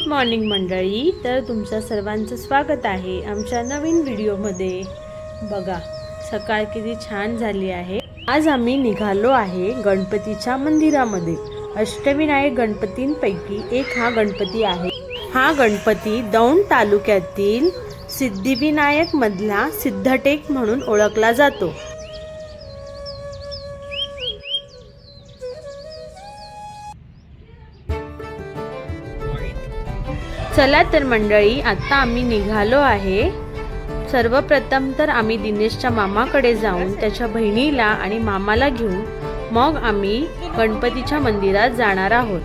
Morning मंडळी, तर तुमच्या सर्वांचं स्वागत आहे आमच्या नवीन व्हिडिओमध्ये। बघा सकाळ किती छान झाली आहे। आज आम्ही निघालो आहे गणपतीच्या मंदिरामध्ये। अष्टविनायक गणपतींपैकी एक हा गणपती आहे। हा गणपती दौंड तालुक्यातील सिद्धिविनायक मधला सिद्धटेक म्हणून ओळखला जातो। चला तर मंडळी, आता आम्ही निघालो आहे। सर्वप्रथम तर आम्ही दिनेशच्या मामाकडे जाऊन त्याच्या बहिणीला आणि मामाला घेऊन मग आम्ही गणपतीच्या मंदिरात जाणार आहोत।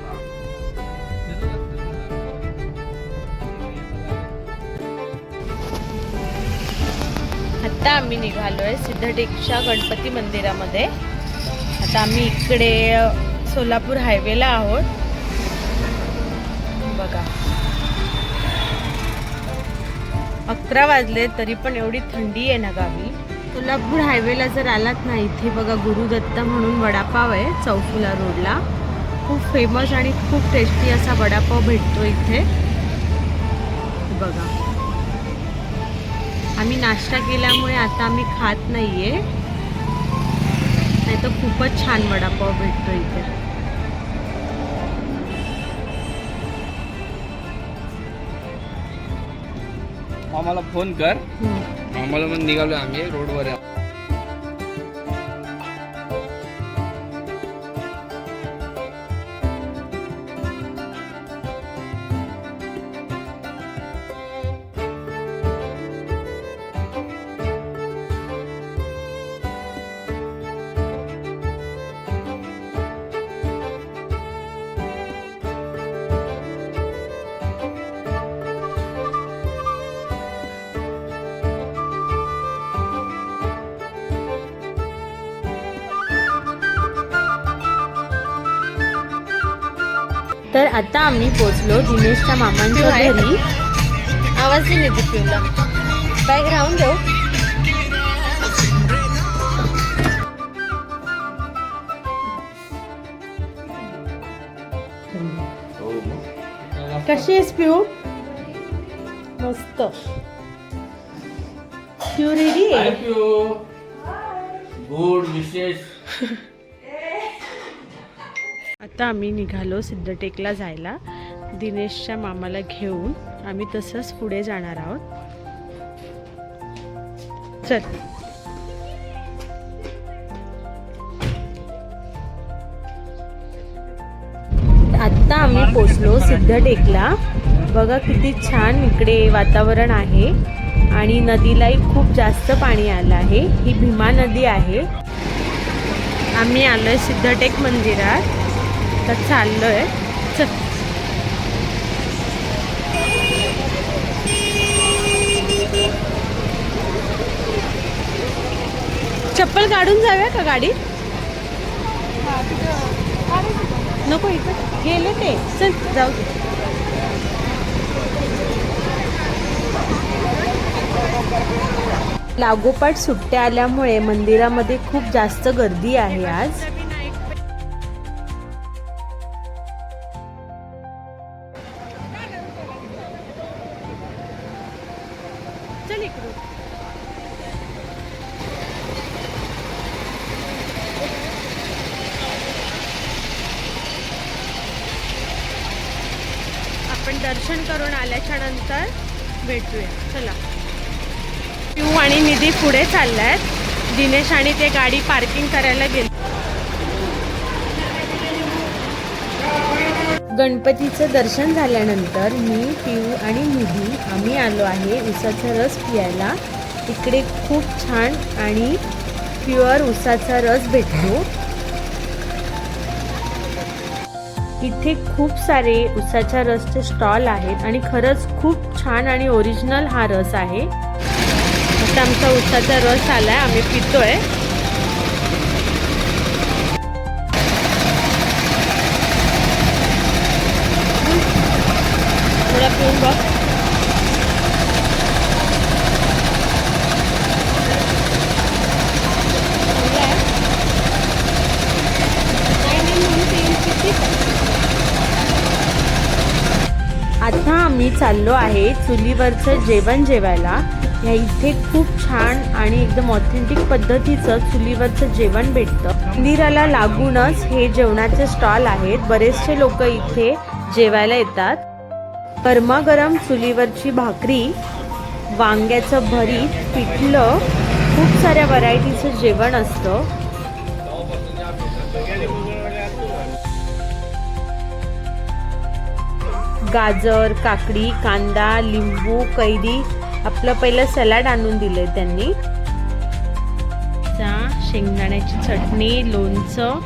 आता आम्ही निघालोय सिद्धटेकच्या गणपती मंदिरामध्ये। आता आम्ही इकडे सोलापूर हायवेला आहोत। बघा 11 वाजले तरी पण एवढी थंडी आहे ना गावी। सोलापूर हायवेला जर आलात ना, इथे बघा गुरुदत्त म्हणून वडापाव आहे चौफुला रोडला। खूप फेमस आणि खूप टेस्टी असा वडापाव भेटतो इथे। बघा आम्ही नाश्ता केल्यामुळे आता आम्ही खात नाहीये, नाही तर खूपच छान वडापाव भेटतो इथे। मामाला फोन कर। मामाला पण निघालो आम्ही रोडवर आहे। तर आता आम्ही पोचलो दिनेशच्या मामांच्या घरी। आवाज नाही येते पिऊला, बॅग राहून देऊ। कशी आहेस पिऊ? मस्त। पिऊ रेडी आहे? गुड विशेष। आता आम्ही निघालो सिद्धटेकला जायला। दिनेशच्या मामाला घेऊन आम्ही तसंच पुढे जाणार आहोत। चल आता आम्ही पोचलो सिद्धटेकला। बघा किती छान इकडे वातावरण आहे आणि नदीलाही खूप जास्त पाणी आलं आहे। ही भीमा नदी आहे। आम्ही आलोय सिद्धटेक मंदिरात, तर चाललोय। चल चप्पल काढून जाऊया का गाडी? नको, इकडे गेले ते। चल जाऊ। लागोपाठ सुट्ट्या आल्यामुळे मंदिरामध्ये खूप जास्त गर्दी आहे आज। चल इकडून। आपण दर्शन करून आल्याच्या नंतर भेटूया। चला। पिऊ आणि निधी पुढे चालल्यात। दिनेश आणि ते गाडी पार्किंग करायला गेले। गणपतीचं दर्शन झाल्यानंतर मी, पिऊ आणि निधी आम्ही आलो आहे उसाचा रस पियायला। इकडे खूप छान आणि प्युअर उसाचा रस भेटतो। इथे खूप सारे उसाच्या रसचे स्टॉल आहेत आणि खरंच खूप छान आणि ओरिजिनल हा रस आहे। आता आमचा उसाचा रस आलाय, आम्ही पितोय। थोडा पिऊन बघ। आता आम्ही चाललो आहे चुलीवरचं जेवण जेवायला. ह्या इथे खूप छान आणि एकदम ऑथेंटिक पद्धतीचं चुलीवरचं जेवण भेटतं. मंदिराला लागूनच हे जेवणाचे स्टॉल आहेत. बरेचसे लोक इथे जेवायला येतात. गरमागरम चुलीवरची भाकरी, वांग्याचं भरीत, पिठलं, खूप साऱ्या व्हरायटीचं जेवण असतं. गाजर, काकडी, कांदा, लिंबू, कैरी, आपलं पहिलं सॅलड आणून दिलंय त्यांनी. शेंगदाण्याची चटणी, लोणचं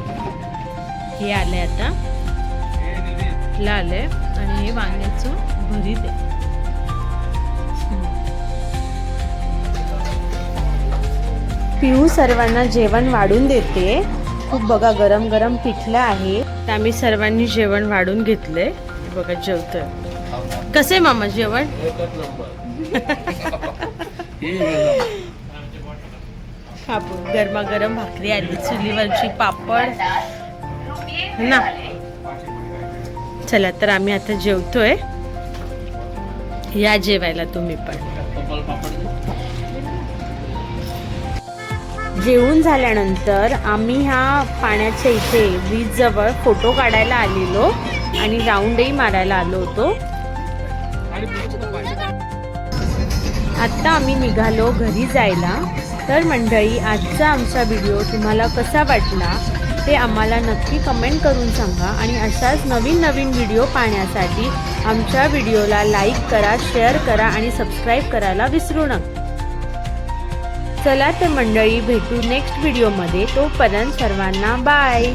हे आलंय आता आलंय आणि हे वांग्याचं भरीत आहे. पिऊ सर्वांना जेवण वाढून देते. खूप बघा गरम गरम पिठलं आहे. तर आम्ही सर्वांनी जेवण वाढून घेतले. बघा जेवतोय. कसे मामा जेवण? गरमागरम भाकरी आली, चुलीवरची पापड ना. चला तर आम्ही आता जेवतोय. या जेवायला तुम्ही पण. जेवून झाल्यानंतर आम्ही ह्या पाण्याच्या इथे ब्रिज जवळ फोटो काढायला आलेलो आणि राऊंडही मारायला आलो होतो. आत्ता आम्ही निघालो घरी जायला. तर मंडळी, आजचा आमचा व्हिडिओ तुम्हाला कसा वाटला ते आम्हाला नक्की कमेंट करून सांगा. आणि अशाच नवीन नवीन व्हिडिओ पाहण्यासाठी आमच्या व्हिडिओला लाईक करा, शेअर करा आणि सबस्क्राईब करायला विसरू नका. चला तर मंडळी, भेटू नेक्स्ट व्हिडिओमध्ये. तोपर्यंत सर्वांना बाय.